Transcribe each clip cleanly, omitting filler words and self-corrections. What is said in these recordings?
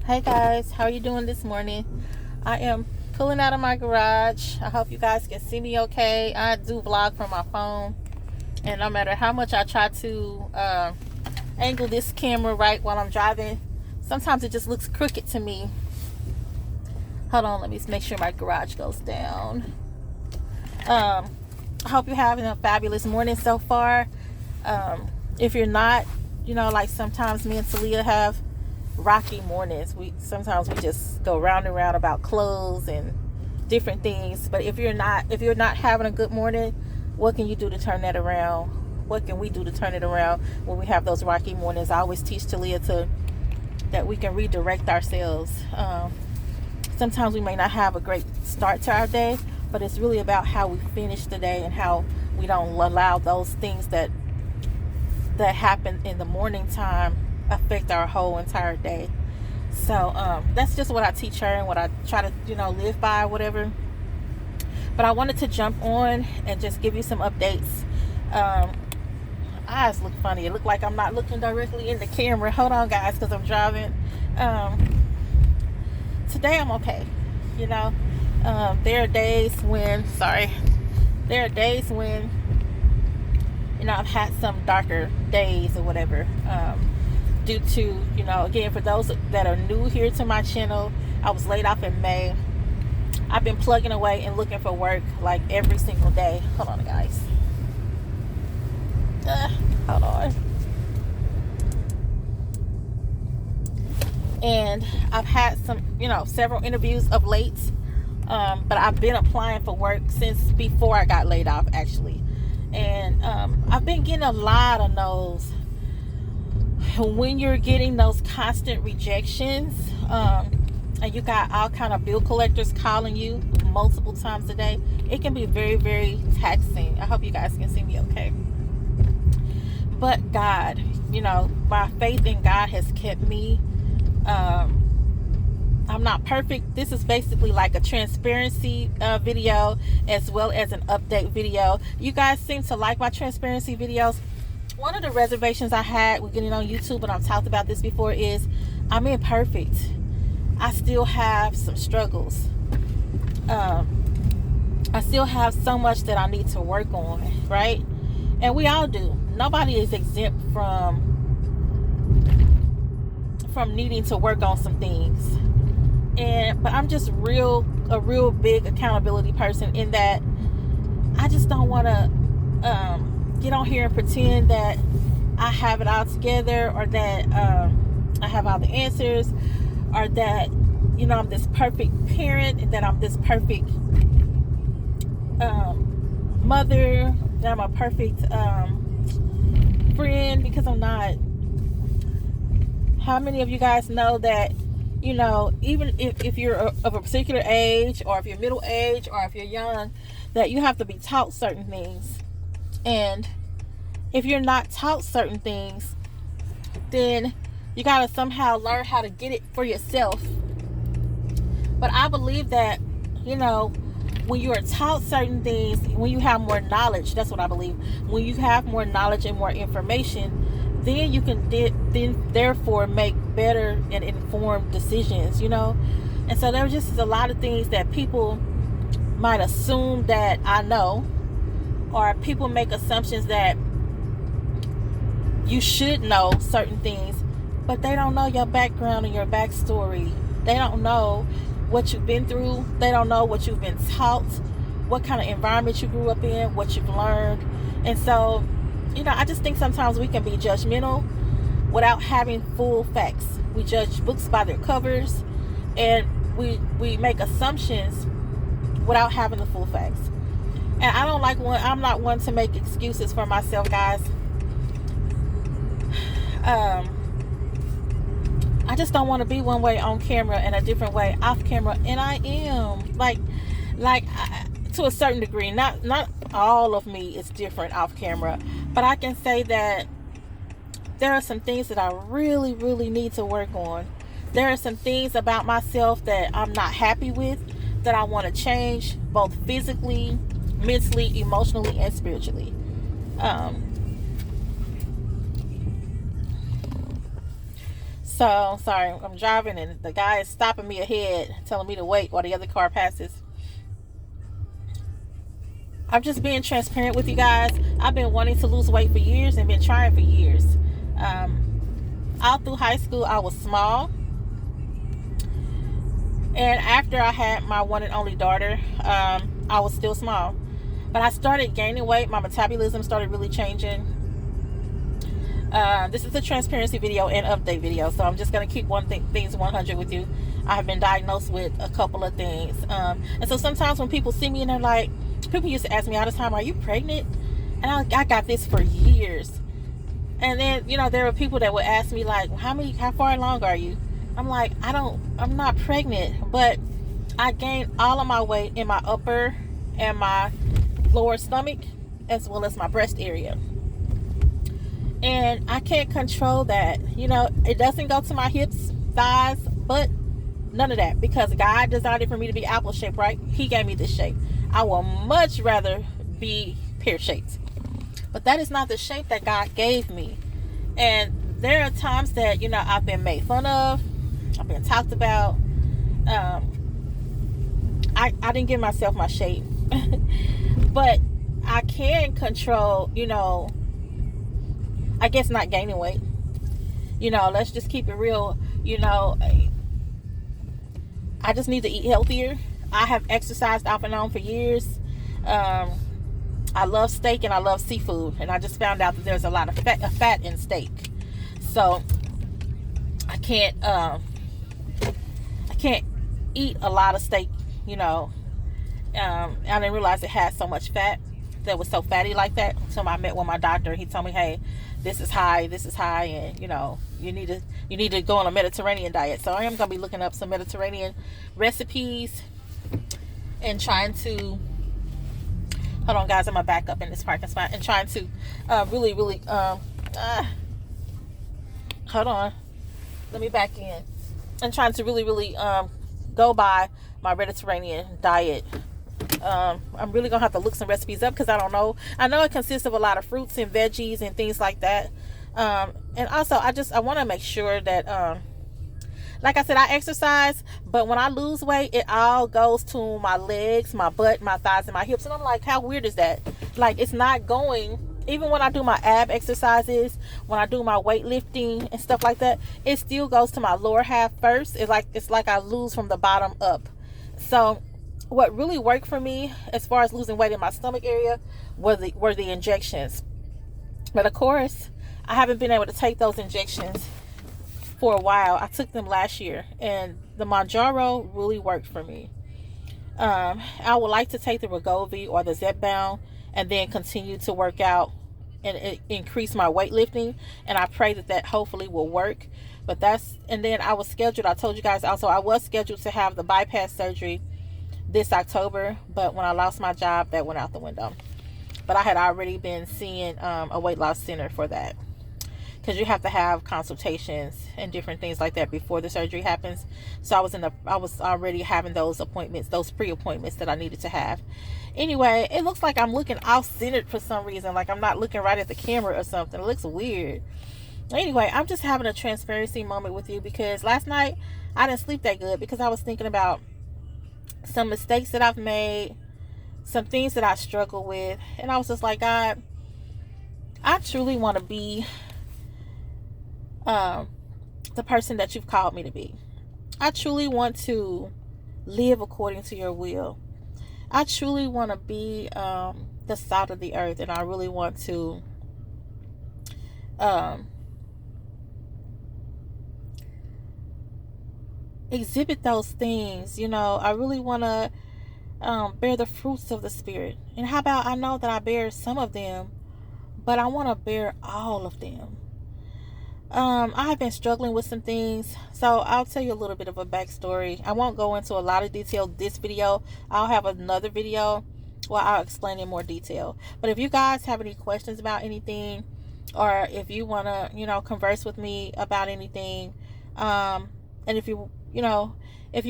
Hey guys, how are you doing this morning? I am pulling out of my garage. I hope you guys can see me okay. I do vlog from my phone, and no matter how much I try to angle this camera right while I'm driving, sometimes it just looks crooked to me. Hold on, let me make sure my garage goes down. I hope you're having a fabulous morning so far. If you're not, like sometimes me and Talia have rocky mornings. We just go round and round about clothes and different things. But if you're not having a good morning, what can you do to turn that around? What can we do to turn it around when we have those rocky mornings? I always teach Talia that we can redirect ourselves. Sometimes we may not have a great start to our day, but it's really about how we finish the day and how we don't allow those things that happen in the morning time affect our whole entire day. So that's just what I teach her and what I try to live by, whatever. But I wanted to jump on and just give you some updates. Eyes look funny. It looked like I'm not looking directly in the camera. Hold on guys, because I'm driving. Today I'm okay. There are days when I've had some darker days or whatever, due to, again, for those that are new here to my channel, I was laid off in May. I've been plugging away and looking for work like every single day. Hold on guys. Hold on. And I've had some, several interviews of late, but I've been applying for work since before I got laid off, actually. And I've been getting a lot of no's. When you're getting those constant rejections, and you got all kind of bill collectors calling you multiple times a day, it can be very, very taxing. I hope you guys can see me okay. But God, my faith in God has kept me. I'm not perfect. This is basically like a transparency video as well as an update video. You guys seem to like my transparency videos. One of the reservations I had with getting on YouTube, and I've talked about this before, is I'm imperfect. I still have some struggles. I still have so much that I need to work on, right? And we all do. Nobody is exempt from needing to work on some things. But I'm just a real big accountability person, in that I just don't want to get on here and pretend that I have it all together, or that I have all the answers, or that I'm this perfect parent, and that I'm this perfect mother, that I'm a perfect friend, because I'm not. How many of you guys know that even if you're of a particular age, or if you're middle age, or if you're young, that you have to be taught certain things? And if you're not taught certain things, then you got to somehow learn how to get it for yourself. But I believe that, when you are taught certain things, when you have more knowledge, that's what I believe. When you have more knowledge and more information, then you can therefore make better and informed decisions, And so there just is a lot of things that people might assume that I know, or people make assumptions that you should know certain things, but they don't know your background and your backstory. They don't know what you've been through. They don't know what you've been taught, what kind of environment you grew up in, what you've learned. And so, I just think sometimes we can be judgmental without having full facts. We judge books by their covers, and we make assumptions without having the full facts. And I'm not one to make excuses for myself, guys. I just don't want to be one way on camera and a different way off camera, and I am like to a certain degree. Not all of me is different off camera, but I can say that there are some things that I really, really need to work on. There are some things about myself that I'm not happy with, that I want to change, both physically, mentally, emotionally, and spiritually. So sorry, I'm driving and the guy is stopping me ahead, telling me to wait while the other car passes. I'm just being transparent with you guys. I've been wanting to lose weight for years and been trying for years. All through high school, I was small. And after I had my one and only daughter, I was still small. But I started gaining weight. My metabolism started really changing. This is a transparency video and update video, so I'm just going to keep things 100 with you. I have been diagnosed with a couple of things. And so sometimes when people see me and they're like, people used to ask me all the time, are you pregnant? And I got this for years. And then, there were people that would ask me like, how far along are you? I'm like, I'm not pregnant, but I gained all of my weight in my upper and my lower stomach, as well as my breast area. And I can't control that. It doesn't go to my hips, thighs, but none of that, because God designed it for me to be apple shaped, right? He gave me this shape. I will much rather be pear shaped, but that is not the shape that God gave me. And there are times that, I've been made fun of, I've been talked about. I didn't give myself my shape, but I can control, I guess not gaining weight. Let's just keep it real. I just need to eat healthier. I have exercised off and on for years. I love steak and I love seafood, and I just found out that there's a lot of fat in steak. So I can't eat a lot of steak. I didn't realize it had so much fat, that was so fatty like that, until I met with my doctor. He told me, hey, this is high, and you need to go on a Mediterranean diet. So I am going to be looking up some Mediterranean recipes and trying to, hold on guys, I'm going to back up in this parking spot, and trying to really hold on, let me back in, and trying to really go by my Mediterranean diet. I'm really gonna have to look some recipes up, because I don't know. I know it consists of a lot of fruits and veggies and things like that. And also I want to make sure that like I said, I exercise, but when I lose weight, it all goes to my legs, my butt, my thighs, and my hips. And I'm like, how weird is that? Like, it's not going, even when I do my ab exercises, when I do my weightlifting and stuff like that, it still goes to my lower half first. It's like I lose from the bottom up. So what really worked for me as far as losing weight in my stomach area were the injections. But of course, I haven't been able to take those injections for a while. I took them last year, and the Mounjaro really worked for me. I would like to take the Wegovy or the Zepbound and then continue to work out and increase my weightlifting, and I pray that hopefully will work. And then I told you guys also, I was scheduled to have the bypass surgery this October, but when I lost my job, that went out the window. But I had already been seeing a weight loss center for that, because you have to have consultations and different things like that before the surgery happens. So I was already having those appointments, those pre-appointments that I needed to have. Anyway, it looks like I'm looking off-centered for some reason, like I'm not looking right at the camera or something. It looks weird. Anyway, I'm just having a transparency moment with you, because last night I didn't sleep that good, because I was thinking about some mistakes that I've made, some things that I struggle with, and I was just like, God, I truly want to be the person that you've called me to be. I truly want to live according to your will. I truly want to be the salt of the earth, and I really want to exhibit those things. I really want to bear the fruits of the Spirit. And how about, I know that I bear some of them, but I want to bear all of them. I have been struggling with some things, so I'll tell you a little bit of a backstory. I won't go into a lot of detail this video. I'll have another video where I'll explain in more detail. But if you guys have any questions about anything, or if you want to, converse with me about anything, and if you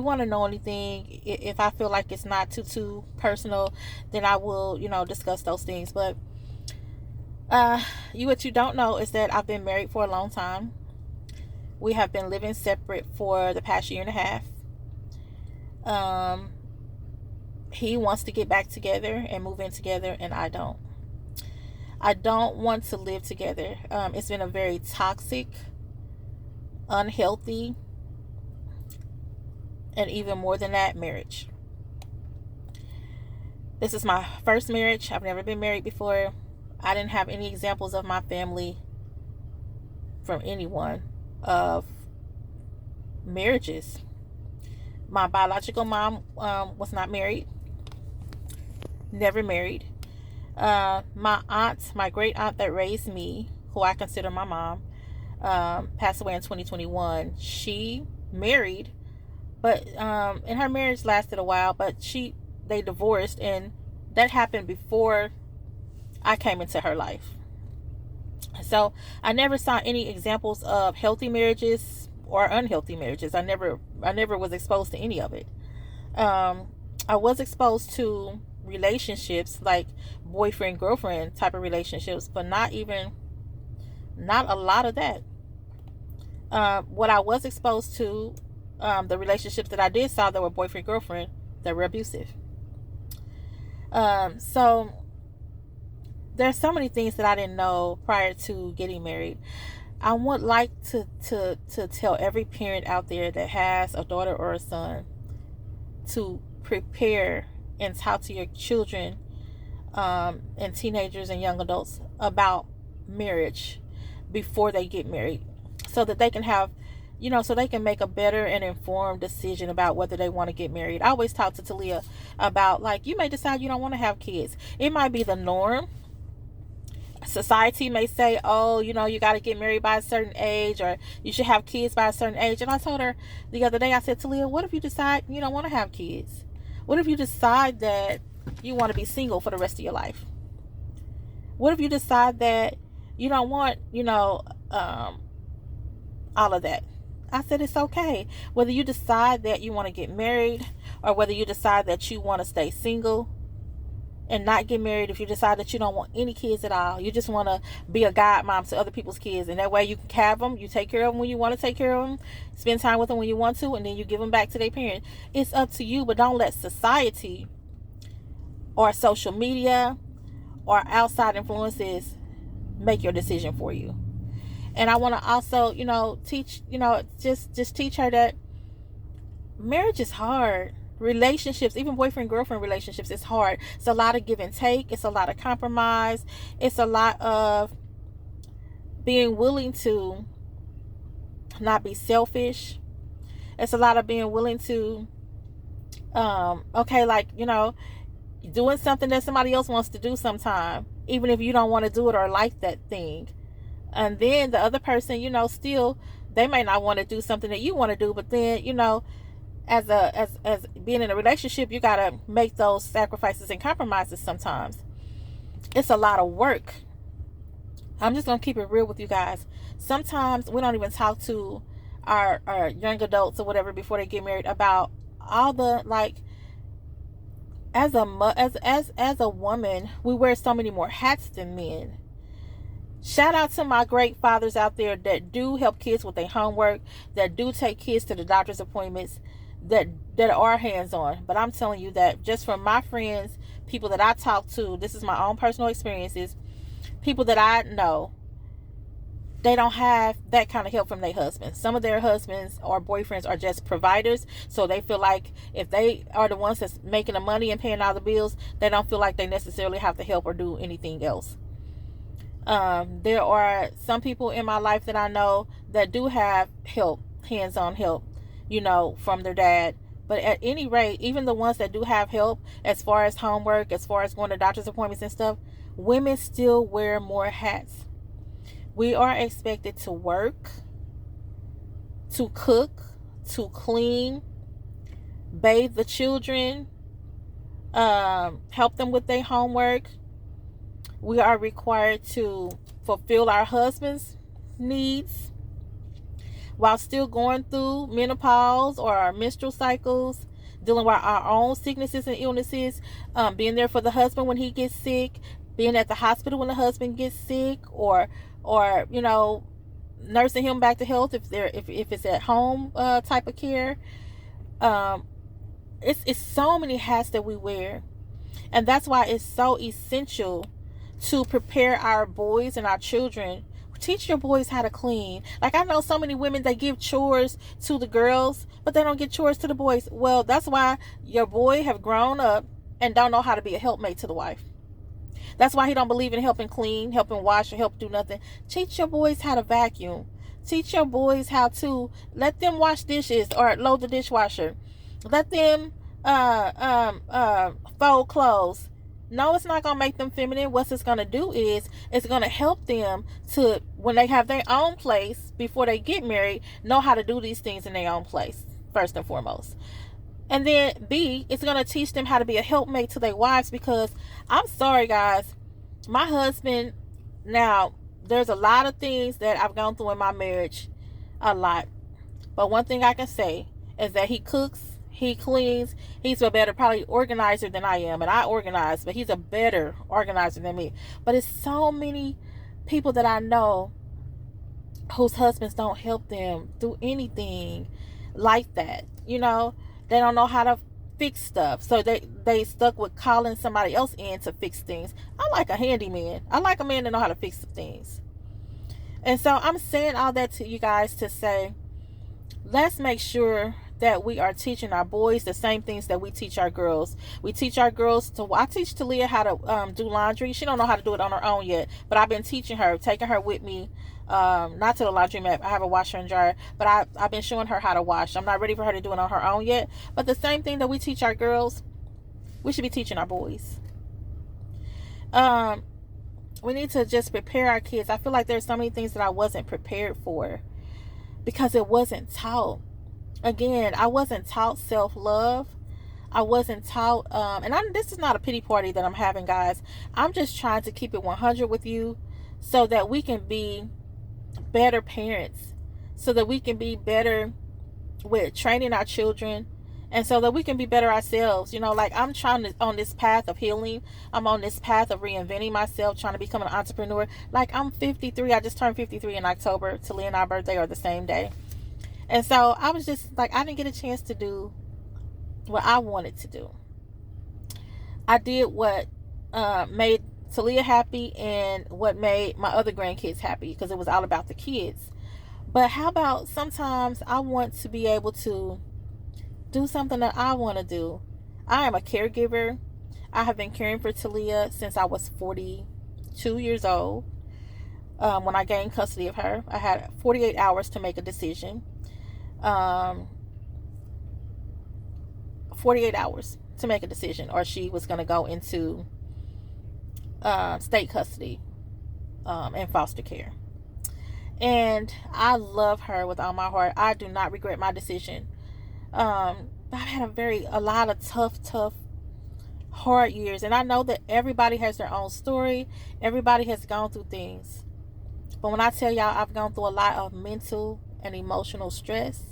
want to know anything, if I feel like it's not too personal, then I will, discuss those things. But what you don't know is that I've been married for a long time. We have been living separate for the past year and a half. He wants to get back together and move in together, and I don't. I don't want to live together. It's been a very toxic, unhealthy, and even more than that, marriage. This is my first marriage. I've never been married before. I didn't have any examples of my family from anyone of marriages. My biological mom was not married, never married. My aunt, my great aunt that raised me, who I consider my mom, passed away in 2021. She married, but and her marriage lasted a while, but they divorced, and that happened before I came into her life. So I never saw any examples of healthy marriages or unhealthy marriages. I never was exposed to any of it. I was exposed to relationships like boyfriend girlfriend type of relationships, but not a lot of that. What I was exposed to, the relationships that I did saw that were boyfriend girlfriend, that were abusive. So there's so many things that I didn't know prior to getting married. I would like to tell every parent out there that has a daughter or a son to prepare and talk to your children and teenagers and young adults about marriage before they get married, so that they can have, so they can make a better and informed decision about whether they want to get married. I always talk to Talia about, like, you may decide you don't want to have kids. It might be the norm. Society may say, oh, you got to get married by a certain age, or you should have kids by a certain age. And I told her the other day, I said, Talia, what if you decide you don't want to have kids? What if you decide that you want to be single for the rest of your life? What if you decide that you don't want, all of that? I said, it's okay. Whether you decide that you want to get married, or whether you decide that you want to stay single and not get married, if you decide that you don't want any kids at all, you just want to be a godmom to other people's kids, and that way you can have them, you take care of them when you want to take care of them, spend time with them when you want to, and then you give them back to their parents. It's up to you, but don't let society or social media or outside influences make your decision for you. And I want to also, teach, just teach her that marriage is hard. Relationships, even boyfriend girlfriend relationships, is hard. It's a lot of give and take. It's a lot of compromise. It's a lot of being willing to not be selfish. It's a lot of being willing to doing something that somebody else wants to do sometime, even if you don't want to do it or like that thing. And then the other person, still, they may not want to do something that you want to do, but then, as being in a relationship, you gotta make those sacrifices and compromises sometimes. It's a lot of work. I'm just gonna keep it real with you guys. Sometimes we don't even talk to our young adults or whatever before they get married about all the, like, as a woman, we wear so many more hats than men. Shout out to my great fathers out there that do help kids with their homework, that do take kids to the doctor's appointments, that are hands-on. But I'm telling you that just from my friends, people that I talk to, this is my own personal experiences, people that I know, they don't have that kind of help from their husbands. Some of their husbands or boyfriends are just providers, so they feel like if they are the ones that's making the money and paying all the bills, they don't feel like they necessarily have to help or do anything else. There are some people in my life that I know that do have help, hands-on help, from their dad. But at any rate, even the ones that do have help, as far as homework, as far as going to doctor's appointments and stuff, women still wear more hats. We are expected to work, to cook, to clean, bathe the children, help them with their homework. We are required to fulfill our husband's needs while still going through menopause or our menstrual cycles, dealing with our own sicknesses and illnesses, being there for the husband when he gets sick, being at the hospital when the husband gets sick, or nursing him back to health if it's at home type of care. um it's so many hats that we wear, and that's why it's so essential to prepare our boys and our children. Teach your boys how to clean. Like, I know so many women, they give chores to the girls, but they don't give chores to the boys. Well, that's why your boy have grown up and don't know how to be a helpmate to the wife. That's why he don't believe in helping clean, helping wash, or help do nothing. Teach your boys how to vacuum. Teach your boys how to let them wash dishes or load the dishwasher. Let them fold clothes. No, it's not going to make them feminine. What it's going to do is it's going to help them to, when they have their own place, before they get married, know how to do these things in their own place, first and foremost. And then B, it's going to teach them how to be a helpmate to their wives, because I'm sorry, guys, my husband, now, there's a lot of things that I've gone through in my marriage, a lot. But one thing I can say is that he cooks, he cleans, he's a better probably organizer than I am. And I organize, but he's a better organizer than me. But it's so many people that I know whose husbands don't help them do anything like that. You know, they don't know how to fix stuff. So they stuck with calling somebody else in to fix things. I like a handyman. I like a man to know how to fix some things. And so I'm saying all that to you guys to say, let's make sure that we are teaching our boys the same things that we teach our girls. We teach our girls to, I teach Talia how to do laundry. She don't know how to do it on her own yet, but I've been teaching her, taking her with me, not to the laundromat. I have a washer and dryer, but I've been showing her how to wash. I'm not ready for her to do it on her own yet, but the same thing that we teach our girls, we should be teaching our boys. We need to just prepare our kids. I feel like there's so many things that I wasn't prepared for because it wasn't taught. Again, I wasn't taught self-love. I wasn't taught, this is not a pity party that I'm having, guys. I'm just trying to keep it 100 with you so that we can be better parents, so that we can be better with training our children, and so that we can be better ourselves. You know, like, I'm trying to, on this path of healing, I'm on this path of reinventing myself, trying to become an entrepreneur. Like, I'm 53. I just turned 53 in October. Talia and our birthday are the same day. And so I was just like, I didn't get a chance to do what I wanted to do. I did what made Talia happy and what made my other grandkids happy, because it was all about the kids. But how about sometimes I want to be able to do something that I want to do. I am a caregiver. I have been caring for Talia since I was 42 years old. When I gained custody of her, I had 48 hours to make a decision. 48 hours to make a decision, or she was going to go into state custody and foster care. And I love her with all my heart. I do not regret my decision. I've had a lot of tough, hard years, and I know that everybody has their own story. Everybody has gone through things. But when I tell y'all, I've gone through a lot of mental and emotional stress.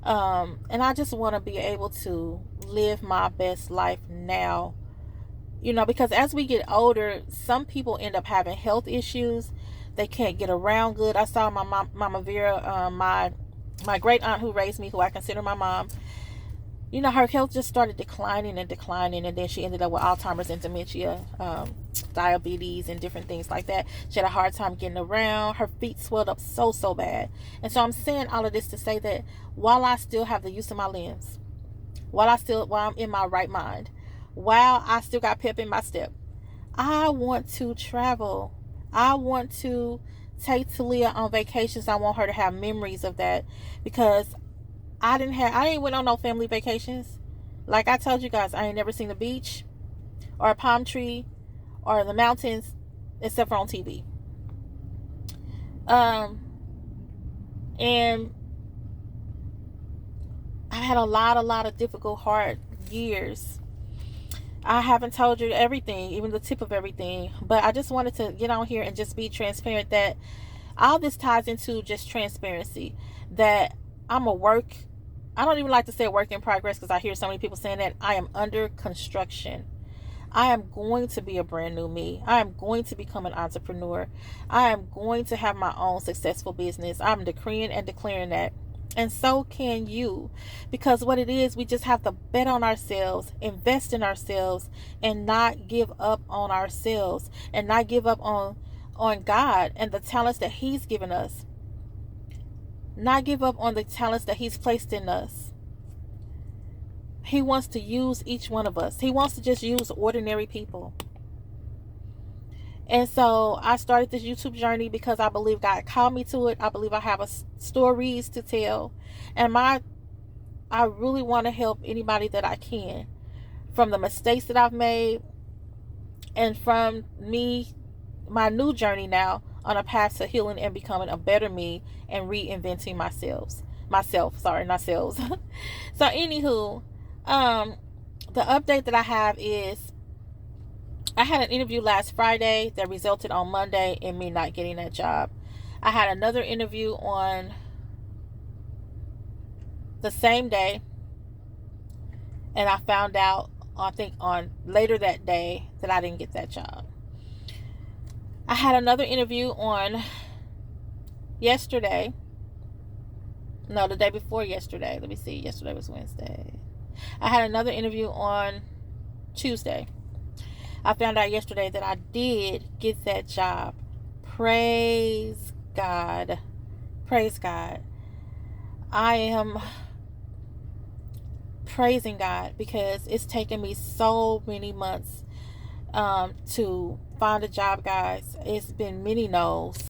And I just want to be able to live my best life now. You know, because as we get older, some people end up having health issues. They can't get around good. I saw my Mama Vera, my great aunt who raised me, who I consider my mom. You know, her health just started declining, and then she ended up with Alzheimer's and dementia, diabetes, and different things like that. She had a hard time getting around. Her feet swelled up so bad. And so I'm saying all of this to say that while I still have the use of my limbs, while I'm in my right mind, while I still got pep in my step, I want to travel. I want to take Talia on vacations. I want her to have memories of that, because I ain't went on no family vacations. Like I told you guys, I ain't never seen the beach or a palm tree or the mountains except for on TV. And I had a lot of difficult, hard years. I haven't told you everything, even the tip of everything, but I just wanted to get on here and just be transparent that all this ties into just transparency, that I don't even like to say work in progress, because I hear so many people saying that. I am under construction. I am going to be a brand new me. I am going to become an entrepreneur. I am going to have my own successful business. I'm decreeing and declaring that. And so can you. Because what it is, we just have to bet on ourselves, invest in ourselves, and not give up on ourselves, and not give up on God and the talents that He's given us. Not give up on the talents that He's placed in us. He wants to use each one of us. He wants to just use ordinary people. And so I started this YouTube journey because I believe God called me to it. I believe I have stories to tell. And I really want to help anybody that I can, from the mistakes that I've made, and from me, my new journey now on a path to healing and becoming a better me and reinventing myself. Sorry, not selves. So anywho, the update that I have is I had an interview last Friday that resulted on Monday in me not getting that job. I had another interview on the same day, and I found out, I think on later that day, that I didn't get that job. I had another interview on yesterday. No, the day before yesterday. Let me see. Yesterday was Wednesday. I had another interview on Tuesday. I found out yesterday that I did get that job. Praise God. Praise God. I am praising God because it's taken me so many months to find a job, guys. It's been many no's.